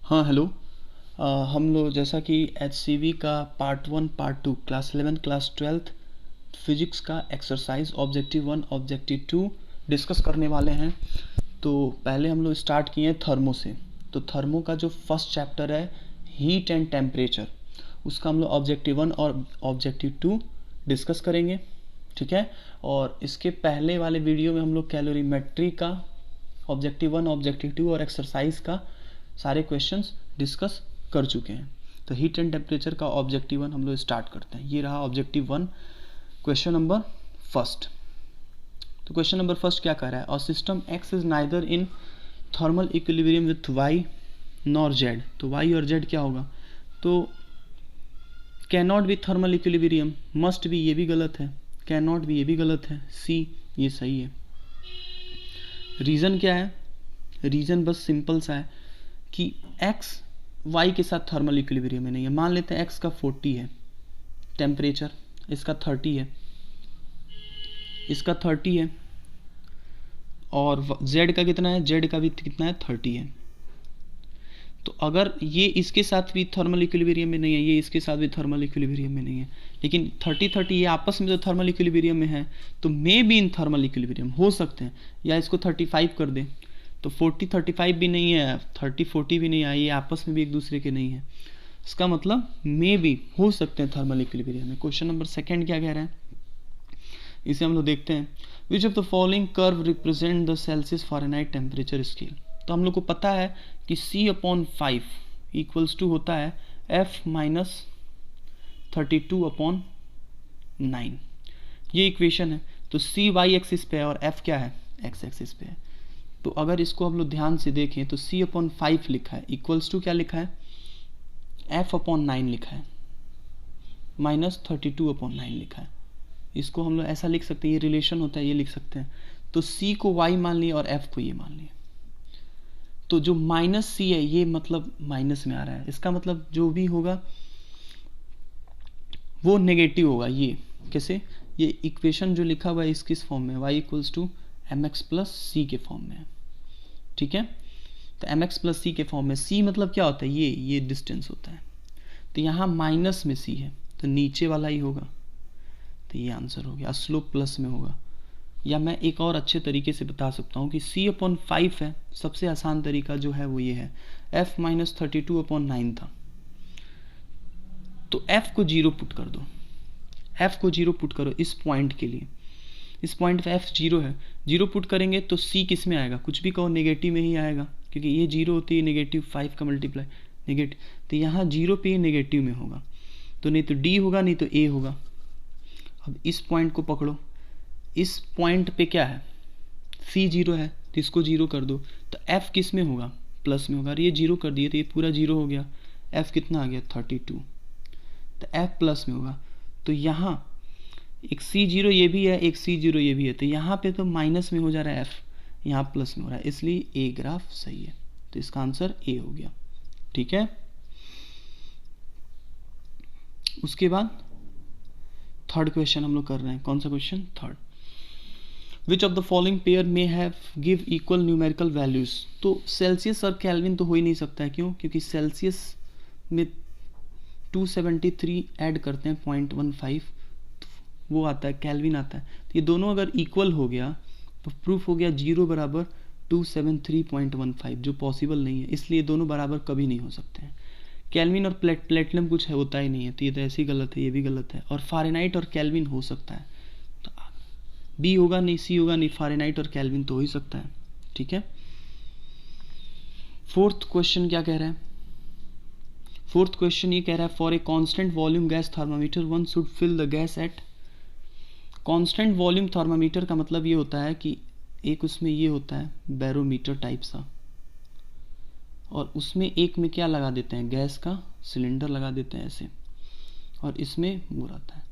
हाँ हेलो। हम लोग जैसा कि HCV का part 1 part 2 class 11 class 12 physics का एक्सरसाइज ऑब्जेक्टिव 1 ऑब्जेक्टिव 2 डिस्कस करने वाले हैं। तो पहले हम लोग स्टार्ट किए थर्मो से। तो थर्मो का जो फर्स्ट चैप्टर है हीट एंड टेम्परेचर, उसका हम लोग ऑब्जेक्टिव 1 और ऑब्जेक्टिव 2 डिस्कस करेंगे, ठीक है। और इसके पहले वाले वीडियो में हम लोग कैलोरीमेट्री का ऑब्जेक्टिव 1 ऑब्जेक्टिव 2 और एक्सरसाइज का सारे क्वेश्चंस डिस्कस कर चुके हैं। तो हीट एंड टेम्परेचर का ऑब्जेक्टिव 1 हम लोग स्टार्ट करते हैं। ये रहा ऑब्जेक्टिव 1, क्वेश्चन नंबर फर्स्ट। तो क्वेश्चन नंबर फर्स्ट क्या कह रहा है, और system X is neither in thermal equilibrium with Y nor Z. तो वाई और जेड क्या होगा, तो can not be thermal equilibrium, must भी, ये भी गलत है, कैन नॉट भी, ये भी गलत है, सी ये सही है। रीज़न क्या है, रीज़न बस सिंपल सा है कि x y के साथ थर्मल इक्विलिब्रियम में नहीं है। मान लेते हैं x का 40 है टेम्परेचर, इसका 30 है, इसका 30 है, और z का कितना है, z का भी कितना है, 30 है। तो अगर ये इसके साथ भी थर्मल इक्विलिब्रियम में नहीं है, ये इसके साथ भी थर्मल इक्विलिब्रियम में नहीं है, लेकिन 30-30 ये आपस में तो थर्मल इक्विलिब्रियम में है, तो may be in thermal equilibrium हो सकते हैं। या इसको 35 कर दें तो 40-35 भी नहीं है, 30-40 भी नहीं है, ये आपस में भी एक दूसरे के नहीं है। इसका मतलब मे बी हो सकते हैं थर्मल इक्विलिब्रियम में। क्वेश्चन नंबर सेकंड क्या कह रहा है, इसे हम लोग देखते हैं। विच of the following curve represent the Celsius Fahrenheit temperature scale. तो हम लोग को पता है कि C/5 इक्वल्स टू होता है F-32/9, ये इक्वेशन है। तो C y एक्सिस पे है और F क्या है, x एक्सिस पे है। तो अगर इसको हम लोग ध्यान से देखें तो C/5 लिखा है, इक्वल्स टू क्या लिखा है, F/9 लिखा है, -32/9 लिखा है। इसको हम लोग ऐसा लिख सकते हैं, ये रिलेशन होता है, ये लिख सकते हैं। तो C को y मान लिया और F को ये मान लिया। तो जो -C है ये मतलब माइनस में आ रहा है, इसका मतलब जो भी होगा वो नेगेटिव होगा। ये कैसे, ये इक्वेशन जो लिखा हुआ है इस किस फॉर्म में, y = mx + c के फॉर्म में है, ठीक है। तो mx + c के फॉर्म में, c मतलब क्या होता है, ये डिस्टेंस होता है। तो यहाँ माइनस में c है तो नीचे वाला ही होगा, तो ये आंसर हो गया। स्लोप प्लस में होगा। या मैं एक और अच्छे तरीके से बता सकता हूँ कि C/5 है, सबसे आसान तरीका जो है वो ये है, F - 32/9 था, तो F को 0 पुट कर दो, F को 0 पुट करो इस पॉइंट के लिए, इस पॉइंट पे F 0 है, 0 पुट करेंगे तो C किस में आएगा, कुछ भी कहो नेगेटिव में ही आएगा, क्योंकि ये 0 होती है नेगेटिव, 5 का मल्टीप्लाई नेगेटिव, तो यहाँ 0 पे ही नेगेटिव में होगा, तो नहीं तो D होगा नहीं तो A होगा। अब इस पॉइंट को पकड़ो, इस पॉइंट पे क्या है, C 0 है तो इसको 0 कर दो, तो F किस में होगा, प्लस में होगा। और ये 0 कर दिए तो ये पूरा 0 हो गया, F कितना आ गया, 32, तो F प्लस में होगा। तो यहाँ एक C0 ये भी है, एक C0 ये भी है, तो यहाँ पे तो माइनस में हो जा रहा है F, यहाँ प्लस में हो रहा है, इसलिए A ग्राफ सही है। तो इसका आंसर A हो गया, ठीक है। उसके बाद थर्ड क्वेश्चन हम लोग कर रहे हैं, कौन सा question, third. Which of the following pair में have give equal numerical values. तो सेल्सियस और केल्विन तो हो ही नहीं सकता है, क्यों, क्योंकि सेल्सियस में 273 ऐड करते हैं 0.15, वो आता है, केल्विन आता है, तो ये दोनों अगर इक्वल हो गया तो प्रूफ हो गया 0 = 273.15, जो पॉसिबल नहीं है, इसलिए दोनों बराबर कभी नहीं हो सकते हैं। केल्विन और प्लेटिनम कुछ है होता ही नहीं है, तो ये तो ऐसे ही गलत है, ये भी गलत है। और फ़ारेनहाइट और केल्विन हो सकता है, तो बी होगा नहीं, सी होगा नहीं, फ़ारेनहाइट और केल्विन तो हो ही सकता है, ठीक है। फोर्थ क्वेश्चन क्या कह रहा है, फोर्थ क्वेश्चन ये कह रहा है, for a constant volume gas thermometer one should fill the gas at. Constant volume thermometer का मतलब ये होता है कि एक उसमें ये होता है बैरोमीटर टाइप सा, और उसमें एक में क्या लगा देते हैं, गैस का सिलेंडर लगा देते हैं ऐसे, और इसमें वो रहता है,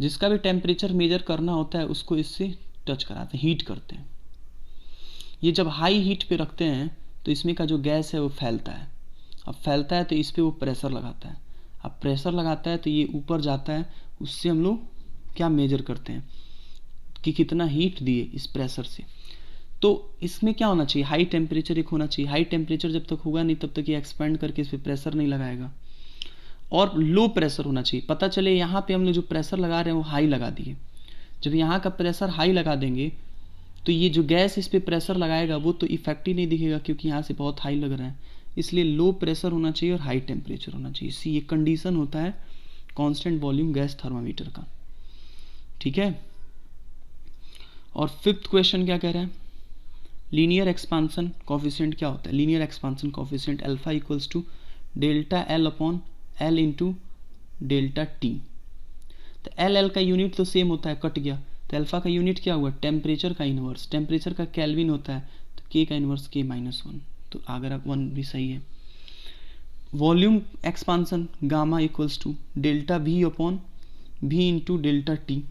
जिसका भी टेम्परेचर मेजर करना होता है उसको इससे टच कराते हैं, हीट करते हैं। ये जब हाई हीट पे रखते हैं तो इसमें का जो गैस है वो फैलता है, अब फैलता है तो इस पर वो प्रेशर लगाता है, अब प्रेशर लगाता है तो ये ऊपर जाता है, उससे हम लोग क्या मेजर करते हैं कि कितना हीट दिए इस प्रेशर से। तो इसमें क्या होना चाहिए, हाई टेम्परेचर एक होना चाहिए। हाई टेम्परेचर जब तक होगा नहीं तब तक ये एक्सपेंड करके इस पर प्रेशर नहीं लगाएगा। और लो प्रेशर होना चाहिए। पता चले यहाँ पे हम लोग जो प्रेशर लगा रहे हैं वो हाई लगा दिए। जब यहाँ का प्रेशर हाई लगा देंगे तो ये जो गैस इस पर प्रेशर लगाएगा वो तो इफेक्ट ही नहीं दिखेगा, क्योंकि यहाँ से बहुत हाई लग रहा है। इसलिए लो प्रेशर होना चाहिए और हाई टेम्परेचर होना चाहिए। इसी ये कंडीशन होता है कांस्टेंट वॉल्यूम गैस थर्मामीटर का। ठीक है। और फिफ्थ क्वेश्चन क्या कह रहा है, लीनियर एक्सपांसन कोफिशिएंट क्या होता है। Linear expansion coefficient alpha equals to delta L upon L into delta T. तो एल एल का यूनिट तो सेम होता है, कट गया। तो अल्फा का यूनिट क्या हुआ, टेम्परेचर का इनवर्स। टेम्परेचर का केल्विन होता है, तो के का इनवर्स के -1। तो अगर आप 1 भी सही है। Volume expansion gamma equals to delta V upon V into delta T.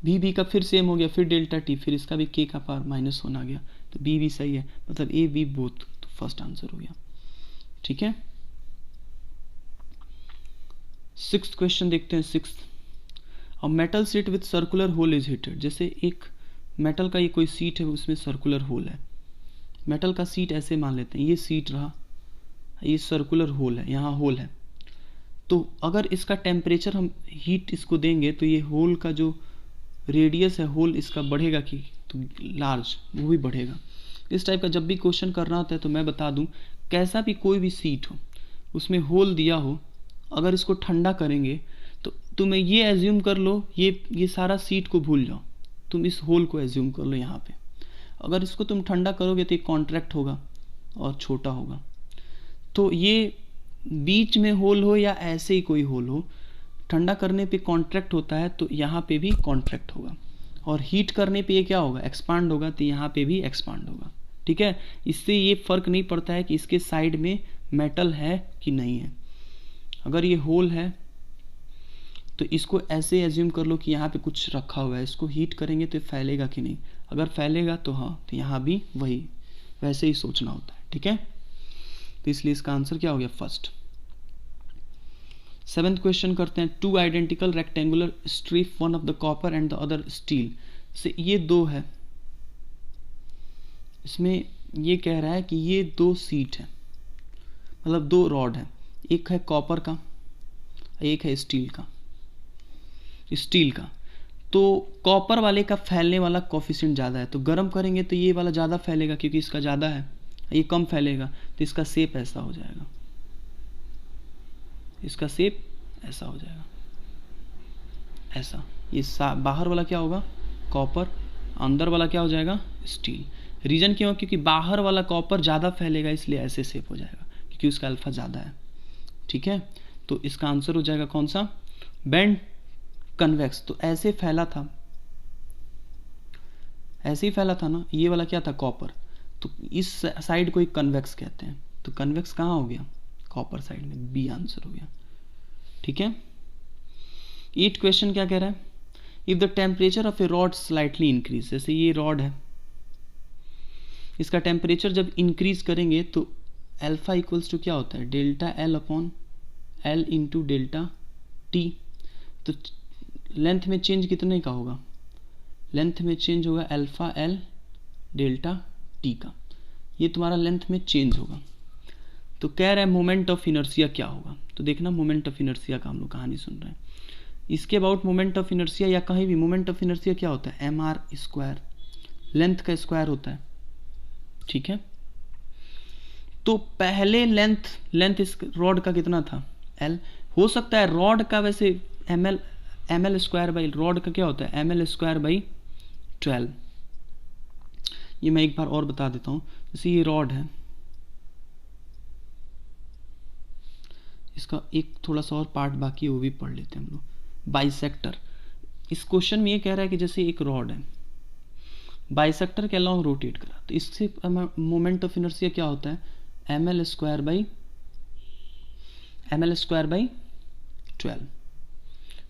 भी का फिर सेम हो गया, फिर डेल्टा टी, फिर इसका भी के का पावर -1 आ गया। तो बी भी सही है, मतलब ए बी बोथ। तो फर्स्ट आंसर हो गया। ठीक है। सिक्स्थ क्वेश्चन देखते हैं। Sixth, a metal sheet with circular hole is heated. जैसे एक मेटल का ये कोई सीट है, उसमें सर्कुलर होल है। मेटल का सीट ऐसे मान लेते हैं, ये सीट रहा, ये सर्कुलर होल है, यहाँ होल है। तो अगर इसका टेम्परेचर हम हीट इसको देंगे तो ये होल का जो रेडियस है होल इसका बढ़ेगा कि तो लार्ज, वो भी बढ़ेगा। इस टाइप का जब भी क्वेश्चन करना होता है तो मैं बता दूं, कैसा भी कोई भी सीट हो उसमें होल दिया हो, अगर इसको ठंडा करेंगे तो तुम्हें ये एज्यूम कर लो, ये सारा सीट को भूल जाओ, तुम इस होल को एज्यूम कर लो यहाँ पे। अगर इसको तुम ठंडा करोगे तो ये कॉन्ट्रैक्ट होगा और छोटा होगा। तो ये बीच में होल हो या ऐसे ही कोई होल हो, ठंडा करने पे कॉन्ट्रैक्ट होता है तो यहाँ पे भी कॉन्ट्रैक्ट होगा, और हीट करने पे ये क्या होगा, एक्सपांड होगा, तो यहाँ पे भी एक्सपांड होगा। ठीक है। इससे ये फर्क नहीं पड़ता है कि इसके साइड में मेटल है कि नहीं है। अगर ये होल है तो इसको ऐसे एज्यूम कर लो कि यहाँ पे कुछ रखा हुआ है, इसको हीट करेंगे तो फैलेगा कि नहीं। अगर फैलेगा तो हाँ, तो यहाँ भी वही वैसे ही सोचना होता है। ठीक है। तो इसलिए इसका आंसर क्या हो गया, फर्स्ट। सेवेंथ क्वेश्चन करते हैं। Two identical rectangular strip, one of the copper and the other steel. से ये दो है, इसमें ये कह रहा है कि ये दो सीट है, मतलब दो रॉड है, एक है कॉपर का, एक है स्टील का। तो कॉपर वाले का फैलने वाला कोफिशिएंट ज़्यादा है, तो गर्म करेंगे तो ये वाला ज़्यादा फैलेगा क्योंकि इसका ज़्यादा है, ये कम फैलेगा। तो इसका शेप ऐसा हो जाएगा, इसका शेप ऐसा हो जाएगा, ऐसा। ये बाहर वाला क्या होगा, कॉपर, अंदर वाला क्या हो जाएगा, स्टील। रीजन क्यों, क्योंकि बाहर वाला कॉपर ज़्यादा फैलेगा इसलिए ऐसे शेप हो जाएगा, क्योंकि उसका अल्फा ज़्यादा है। ठीक है। तो इसका आंसर हो जाएगा कौन सा, बेंड कन्वेक्स। तो ऐसे फैला था, ऐसे ही फैला था ना, ये वाला क्या था, कॉपर। तो इस साइड को एक कन्वेक्स कहते हैं। तो कन्वेक्स कहाँ हो गया, कॉपर साइड में, बी आंसर हो गया। ठीक है। 8 क्वेश्चन क्या कह रहा है, if the temperature of A rod slightly increase. जैसे ये रॉड है, इसका टेम्परेचर जब इंक्रीज करेंगे तो अल्फा इक्वल्स टू क्या होता है, delta L upon L into delta T. तो लेंथ में चेंज कितने का होगा, लेंथ में चेंज होगा अल्फा एल डेल्टा टी का, ये तुम्हारा लेंथ में चेंज होगा। तो कह रहा है मोमेंट ऑफ इनर्शिया क्या होगा। तो देखना, मोमेंट ऑफ इनर्शिया का हम लोग कहानी सुन रहे हैं। इसके अबाउट मोमेंट ऑफ इनर्शिया या कहीं भी मोमेंट ऑफ इनर्शिया क्या होता है, एम आर स्क्वायर, लेंथ का स्क्वायर होता है। ठीक है। तो पहले लेंथ इस रॉड का कितना था, एल। हो सकता है रॉड का वैसे M L square by, rod का क्या होता है, एम एल स्क्वायर बाई 12। ये मैं एक बार और बता देता हूँ। जैसे ये रॉड है, इसका एक थोड़ा सा और पार्ट बाकी है, वो भी पढ़ लेते हैं हम लोग। बाइसेक्टर, इस क्वेश्चन में ये कह रहा है कि जैसे एक रॉड है, बाइसेक्टर के अलावा रोटेट करा, तो इससे मोमेंट ऑफ इनर्शिया क्या होता है, एम एल स्क्वायर बाई 12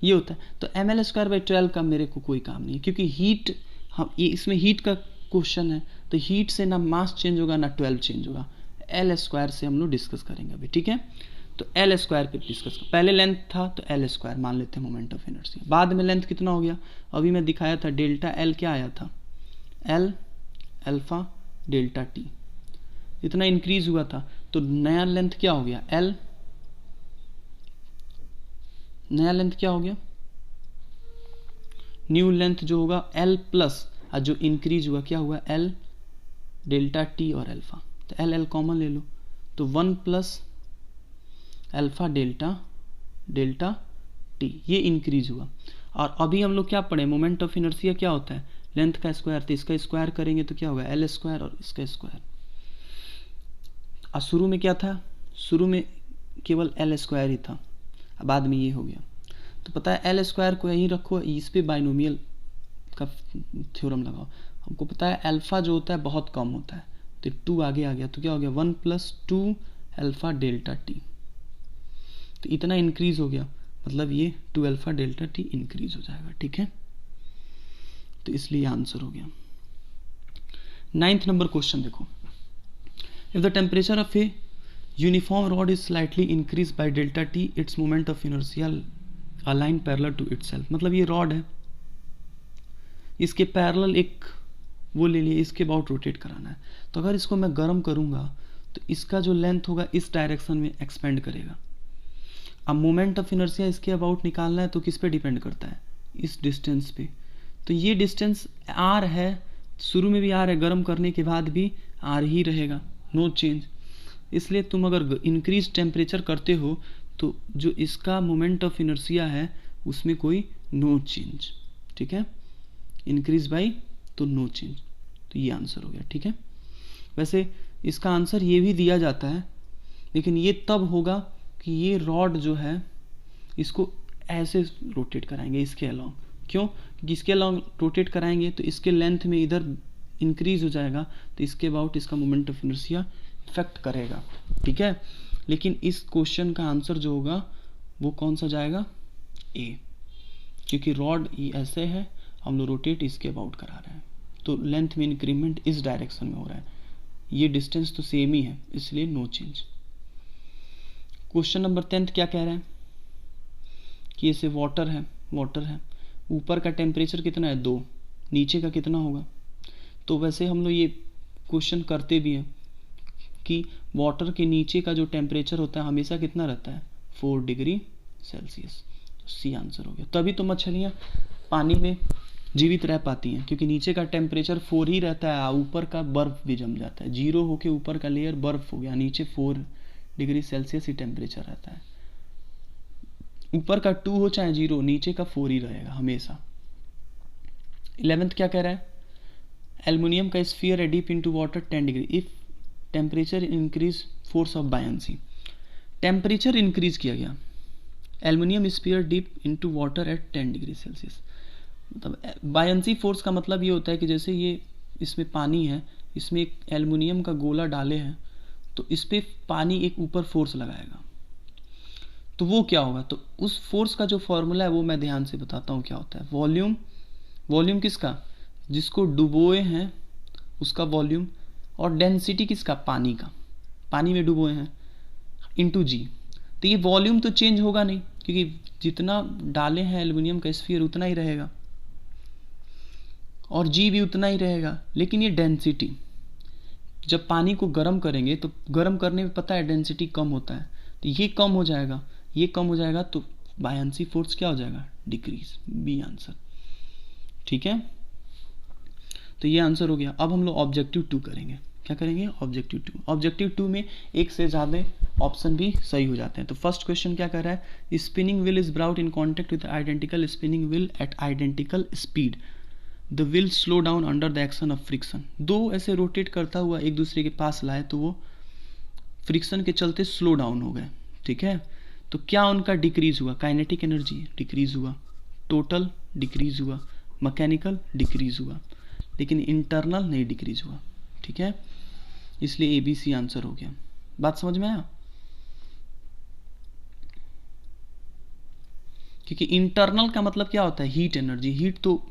ये होता है। तो एम एल स्क्वायर बाई 12 का मेरे को कोई काम नहीं है, क्योंकि हीट, हम ये इसमें हीट का क्वेश्चन है, तो हीट से ना मास चेंज होगा ना 12 चेंज होगा। एल स्क्वायर से हम लोग डिस्कस करेंगे अभी। ठीक है। तो एल स्क्वायर पे डिस्कस कर, पहले लेंथ था तो एल स्क्वायर मान लेते हैं मोमेंट ऑफ इनर्शिया। बाद में लेंथ कितना हो गया, अभी मैं दिखाया था डेल्टा एल क्या आया था, एल अल्फा डेल्टा टी, इतना इंक्रीज हुआ था। तो नया लेंथ क्या हो गया, एल, नया लेंथ क्या हो गया, न्यू लेंथ जो होगा एल प्लस, और जो इंक्रीज हुआ क्या हुआ, एल डेल्टा टी और अल्फा। तो एल एल कॉमन ले लो, तो 1 plus alpha delta delta T, ये इंक्रीज हुआ। और अभी हम लोग क्या पढ़े, मोमेंट ऑफ इनर्शिया क्या होता है, लेंथ का स्क्वायर, तो इसका स्क्वायर करेंगे तो क्या होगा, एल स्क्वायर और इसका स्क्वायर। और शुरू में क्या था, शुरू में केवल एल स्क्वायर ही था, बाद में ये हो गया। तो पता है एल स्क्वायर को यहीं रखो, इस पे बाइनोमियल का थ्योरम लगाओ। हमको पता है अल्फा जो होता है बहुत कम होता है, तो 2 आगे आ गया, तो क्या हो गया 1 प्लस 2 अल्फा डेल्टा टी। तो इतना इंक्रीज हो गया, मतलब ये 2 अल्फा डेल्टा टी इंक्रीज हो जाएगा, ठीक है। तो इसलिए आंसर हो गया। 9th नंबर क्वेश्चन देखो, if the temperature of a uniform rod is slightly increase by delta T, its moment of inertia align parallel to itself. मतलब ये रॉड है, इसके पैरेलल एक वो ले लिए, इसके अबाउट रोटेट कराना है। तो अगर इसको मैं गर्म करूंगा तो इसका जो लेंथ होगा इस डायरेक्शन में एक्सपेंड करेगा। अब मोमेंट ऑफ इनर्शिया इसके अबाउट निकालना है तो किस पे डिपेंड करता है, इस डिस्टेंस पे। तो ये डिस्टेंस आर है, शुरू में भी आर है, गर्म करने के बाद भी आर ही रहेगा, नो चेंज। इसलिए तुम अगर इंक्रीज टेम्परेचर करते हो तो जो इसका मोमेंट ऑफ इनर्शिया है उसमें कोई नो चेंज, ठीक है, इंक्रीज बाई तो नो चेंज। तो ये आंसर हो गया, ठीक है। वैसे इसका आंसर ये भी दिया जाता है, लेकिन ये तब होगा कि ये रॉड जो है इसको ऐसे रोटेट कराएंगे इसके अलोंग। क्यों, क्योंकि इसके अलोंग रोटेट कराएंगे तो इसके लेंथ में इधर इंक्रीज हो जाएगा, तो इसके अबाउट इसका मोमेंट ऑफ इनर्शिया इफेक्ट करेगा, ठीक है। लेकिन इस क्वेश्चन का आंसर जो होगा वो कौन सा जाएगा, ए, क्योंकि रॉड ये ऐसे है, हम लोग रोटेट इसके अबाउट करा रहे हैं, तो लेंथ में इंक्रीमेंट इस डायरेक्शन में हो रहा है, ये डिस्टेंस तो सेम ही है, इसलिए नो चेंज। क्वेश्चन नंबर 10 क्या कह रहा है कि ऐसे वाटर है, ऊपर का टेम्परेचर कितना है 2, नीचे का कितना होगा। तो वैसे हम लोग ये क्वेश्चन करते भी हैं कि वाटर के नीचे का जो टेम्परेचर होता है हमेशा कितना रहता है, 4 डिग्री सेल्सियस। सी आंसर हो गया। तभी तो मछलियाँ पानी में जीवित रह पाती हैं, क्योंकि नीचे का टेम्परेचर 4 ही रहता है, ऊपर का बर्फ भी जम जाता है, 0 होके ऊपर का लेयर बर्फ हो गया, नीचे 4 डिग्री सेल्सियस ही टेम्परेचर रहता है। ऊपर का 2 हो चाहे 0, नीचे का 4 ही रहेगा हमेशा। 11th क्या कह रहा है, एल्युमिनियम का स्फीयर है deep into water 10 degree, if temperature increase force of buoyancy. Temperature increase किया गया, aluminium sphere deep into water at 10 degree Celsius. मतलब बायंसी फोर्स का मतलब ये होता है कि जैसे ये इसमें पानी है, इसमें एक एल्युमिनियम का गोला डाले हैं, तो इस पर पानी एक ऊपर फोर्स लगाएगा, तो वो क्या होगा, तो उस फोर्स का जो फॉर्मूला है वो मैं ध्यान से बताता हूँ क्या होता है। वॉल्यूम किसका, जिसको डुबोए हैं उसका वॉल्यूम, और डेंसिटी किसका, पानी का, पानी में डुबोए हैं, इंटू जी। तो ये वॉल्यूम तो चेंज होगा नहीं, क्योंकि जितना डाले हैं एल्युमिनियम का स्फीयर उतना ही रहेगा, और जी भी उतना ही रहेगा। लेकिन ये डेंसिटी, जब पानी को गर्म करेंगे तो गर्म करने में पता है डेंसिटी कम होता है, तो ये कम हो जाएगा, ये कम हो जाएगा, तो बायंसी फोर्स क्या हो जाएगा, डिक्रीज। बी आंसर, ठीक है। तो ये आंसर हो गया। अब हम लोग ऑब्जेक्टिव 2 करेंगे। क्या करेंगे, ऑब्जेक्टिव 2। ऑब्जेक्टिव 2 में एक से ज़्यादा ऑप्शन भी सही हो जाते हैं। तो फर्स्ट क्वेश्चन क्या कह रहा है, spinning wheel is brought in contact with identical spinning wheel at identical speed, the wheel slow down under the action of friction. दो ऐसे रोटेट करता हुआ एक दूसरे के पास लाए तो वो फ्रिक्शन के चलते स्लो डाउन हो गए, ठीक है। तो क्या उनका डिक्रीज हुआ, काइनेटिक एनर्जी डिक्रीज हुआ, टोटल डिक्रीज हुआ, मैकेनिकल डिक्रीज हुआ, लेकिन इंटरनल नहीं डिक्रीज हुआ, ठीक है। इसलिए ABC आंसर हो गया। बात समझ में आया, क्योंकि इंटरनल का मतलब क्या होता है, हीट एनर्जी, हीट तो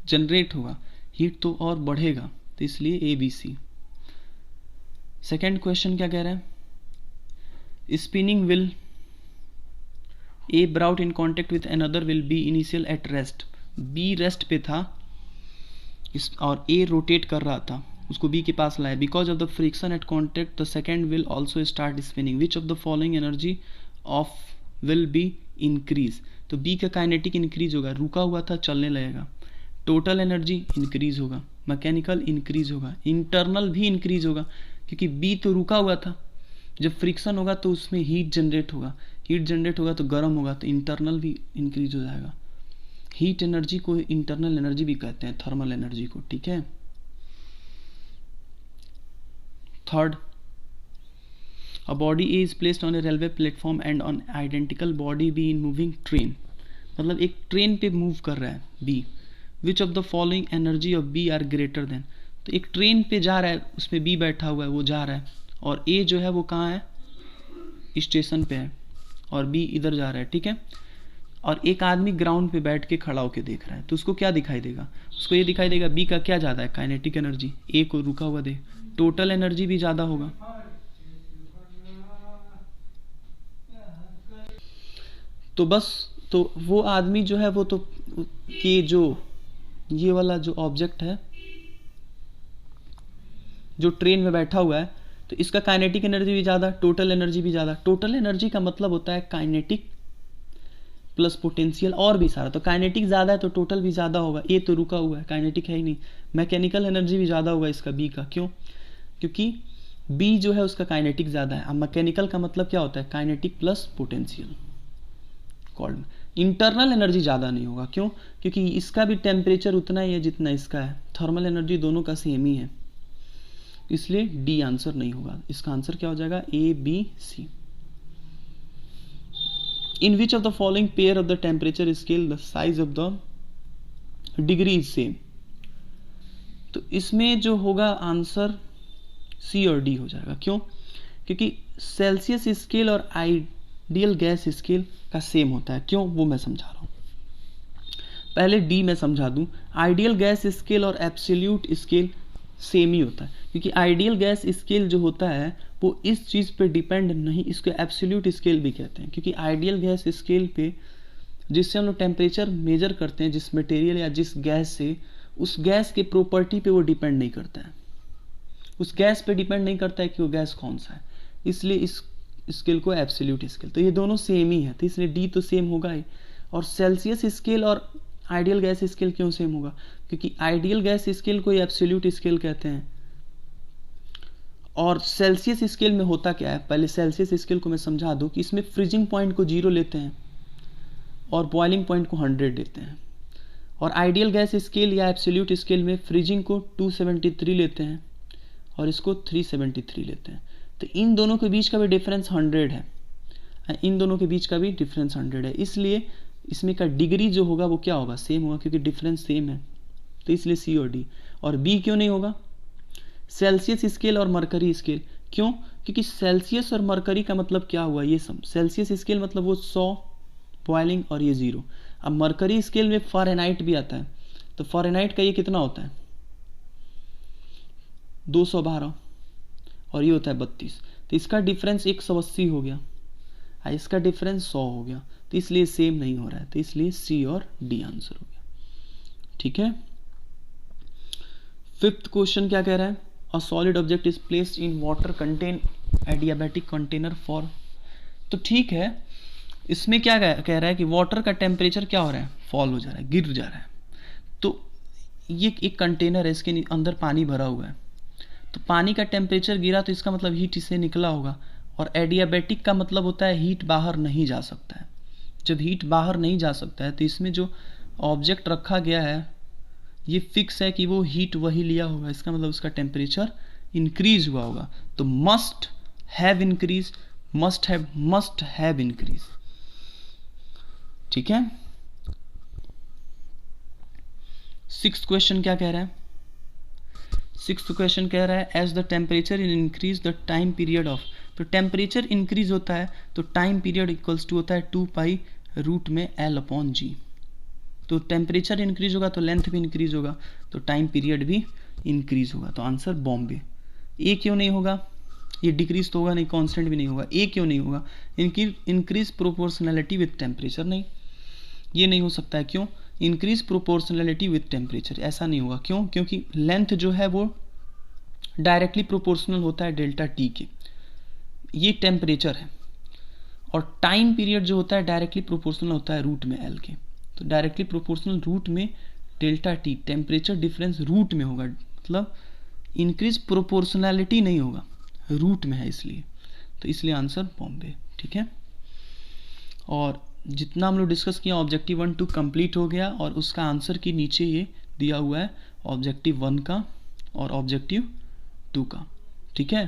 जनरेट होगा, हीट तो और बढ़ेगा, तो इसलिए ABC। सेकेंड क्वेश्चन क्या कह रहा है, spinning wheel a brought in contact with another will be initial at rest, B rest पे था इस और ए रोटेट कर रहा था, उसको बी के पास लाया। Because of the friction at contact the second will also start spinning, which of the following energy of will be increase. तो बी का काइनेटिक इंक्रीज होगा, रुका हुआ था चलने लगेगा। टोटल एनर्जी इंक्रीज होगा, मैकेनिकल इंक्रीज होगा, इंटरनल भी इंक्रीज होगा, क्योंकि बी तो रुका हुआ था। जब फ्रिक्शन होगा तो उसमें हीट जनरेट होगा, हीट जनरेट होगा तो गर्म होगा, तो इंटरनल भी इंक्रीज हो जाएगा। हीट एनर्जी को इंटरनल एनर्जी भी कहते हैं, थर्मल एनर्जी को, ठीक है। Third, a body A is placed on a railway platform and on identical body B in moving train. मतलब एक ट्रेन पे मूव कर रहा है B, which of the following energy of B are greater then. तो एक train पे जा रहा है, उसमें बी बैठा हुआ है, वो जा रहा है, और ए जो है वो कहाँ है, स्टेशन पे है, और बी इधर जा रहा है, ठीक है। और एक आदमी ग्राउंड पे बैठ के खड़ा होके देख रहा है, तो उसको क्या दिखाई देगा, उसको ये दिखाई देगा बी का क्या ज़्यादा है, काइनेटिक एनर्जी। ए को रुका हुआ दे, टोटल एनर्जी भी ज़्यादा होगा। तो बस, तो वो आदमी जो है वो तो कि जो ये वाला जो ऑब्जेक्ट है जो ट्रेन में बैठा हुआ है, तो इसका काइनेटिक एनर्जी भी ज़्यादा, टोटल एनर्जी भी ज़्यादा। टोटल एनर्जी का मतलब होता है काइनेटिक प्लस पोटेंशियल और भी सारा। तो काइनेटिक ज़्यादा है तो टोटल भी ज़्यादा होगा। ए तो रुका हुआ है, काइनेटिक है ही नहीं। मैकेनिकल एनर्जी भी ज़्यादा होगा इसका, बी का। क्यों? क्योंकि बी जो है उसका काइनेटिक ज़्यादा है। अब मैकेनिकल का मतलब क्या होता है, kinetic plus potential called. Internal energy ज़्यादा नहीं होगा। क्यों? क्योंकि इसका भी टेम्परेचर उतना ही है जितना इसका है, थर्मल एनर्जी दोनों का सेम ही है, इसलिए डी आंसर नहीं होगा। इसका आंसर क्या हो जाएगा, A B C. In which of the following pair of the temperature scale the size of the degree is same? तो इसमें जो होगा आंसर सी और डी हो जाएगा। क्यों? क्योंकि सेल्सियस स्केल और आइडियल गैस स्केल का सेम होता है। क्यों? वो मैं समझा रहा हूँ। पहले डी में समझा दूँ। आइडियल गैस स्केल और एब्सोल्यूट स्केल सेम ही होता है, क्योंकि आइडियल गैस स्केल जो होता है वो इस चीज़ पे डिपेंड नहीं, इसको एब्सोल्यूट स्केल भी कहते हैं। क्योंकि आइडियल गैस स्केल पे जिससे हम लोग टेम्परेचर मेजर करते हैं, जिस मटेरियल या जिस गैस से, उस गैस के प्रॉपर्टी पे वो डिपेंड नहीं करता है, उस गैस पे डिपेंड नहीं करता है कि वो गैस कौन सा है, इसलिए इस स्केल को एब्सोल्यूट स्केल। तो ये दोनों सेम ही है, तो इसलिए डी तो सेम होगा ही। और सेल्सियस स्केल और आइडियल गैस स्केल क्यों सेम होगा? क्योंकि आइडियल गैस स्केल को एब्सोल्यूट स्केल कहते हैं। और सेल्सियस स्केल में होता क्या है, पहले सेल्सियस स्केल को मैं समझा दूं कि इसमें फ्रीजिंग पॉइंट को 0 लेते हैं और बॉइलिंग पॉइंट को 100 देते हैं। और आइडियल गैस स्केल या एब्सोल्यूट स्केल में फ्रीजिंग को 273 लेते हैं और इसको 373 लेते हैं। तो इन दोनों के बीच का भी डिफरेंस 100 है, इन दोनों के बीच का भी डिफरेंस 100 है, इसलिए इसमें का डिग्री जो होगा वो क्या होगा, सेम होगा, क्योंकि डिफरेंस सेम है। तो इसलिए सी और डी। और बी क्यों नहीं होगा? सेल्सियस स्केल और मरकरी स्केल। क्यों? क्योंकि सेल्सियस और मरकरी का मतलब क्या हुआ ये सब। सेल्सियस स्केल मतलब वो 100 बॉइलिंग और ये 0। अब मरकरी स्केल में फ़ारेनहाइट भी आता है, तो फ़ारेनहाइट का ये कितना होता है, 212, और ये होता है 32। तो इसका डिफरेंस 180 हो गया, इसका डिफरेंस 100 हो गया, तो इसलिए सेम नहीं हो रहा है, तो इसलिए सी और डी आंसर हो गया। ठीक है। फिफ्थ क्वेश्चन क्या कह रहा है, a solid object is placed in water contain adiabatic container for. तो ठीक है, इसमें क्या कह रहा है कि वाटर का टेम्परेचर क्या हो रहा है, फॉल हो जा रहा है, गिर जा रहा है। तो ये एक कंटेनर है, इसके अंदर पानी भरा हुआ है, तो पानी का टेम्परेचर गिरा तो इसका मतलब हीट इससे निकला होगा। और एडियाबैटिक का मतलब होता है हीट बाहर नहीं जा सकता है। जब हीट बाहर नहीं जा सकता है तो इसमें जो ऑब्जेक्ट रखा गया है ये फिक्स है कि वो हीट वही लिया होगा, इसका मतलब उसका टेम्परेचर इंक्रीज हुआ होगा। तो must have increase, must have increase. ठीक है। सिक्स्थ क्वेश्चन क्या कह रहा है, सिक्स्थ क्वेश्चन कह रहा है as the temperature in increase the time period of. तो टेम्परेचर इंक्रीज होता है तो टाइम पीरियड इक्वल्स टू होता है 2π में L/G। तो टेम्परेचर इंक्रीज होगा तो लेंथ भी इंक्रीज होगा, तो टाइम पीरियड भी इंक्रीज होगा। तो आंसर बॉम्बे। ए क्यों नहीं होगा, ये डिक्रीज तो होगा नहीं, कांस्टेंट भी नहीं होगा। ए क्यों नहीं होगा, इंक्रीज प्रोपोर्शनैलिटी विथ टेम्परेचर, नहीं, ये नहीं हो सकता है। क्यों? इंक्रीज प्रोपोर्शनलिटी विथ टेम्परेचर, ऐसा नहीं होगा। क्यों? क्योंकि लेंथ जो है वो डायरेक्टली प्रोपोर्शनल होता है डेल्टा टी के, ये टेम्परेचर है, और टाइम पीरियड जो होता है डायरेक्टली प्रोपोर्शनल होता है रूट में एल के। तो डायरेक्टली प्रोपोर्शनल रूट में delta T temperature difference root में होगा, मतलब इंक्रीज प्रोपोर्शनैलिटी नहीं होगा, रूट में है इसलिए। तो इसलिए आंसर बॉम्बे, ठीक है। और जितना हम लोग डिस्कस किया ऑब्जेक्टिव 1 2 कंप्लीट हो गया, और उसका आंसर के नीचे ये दिया हुआ है ऑब्जेक्टिव 1 का और ऑब्जेक्टिव 2 का, ठीक है।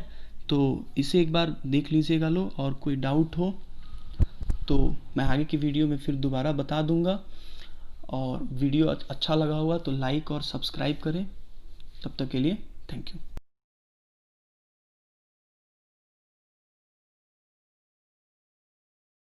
तो इसे एक बार देख लीजिएगा लो, और कोई डाउट हो तो मैं आगे की वीडियो में फिर दोबारा बता दूंगा। और वीडियो अच्छा लगा हुआ तो लाइक और सब्सक्राइब करें। तब तक के लिए थैंक यू।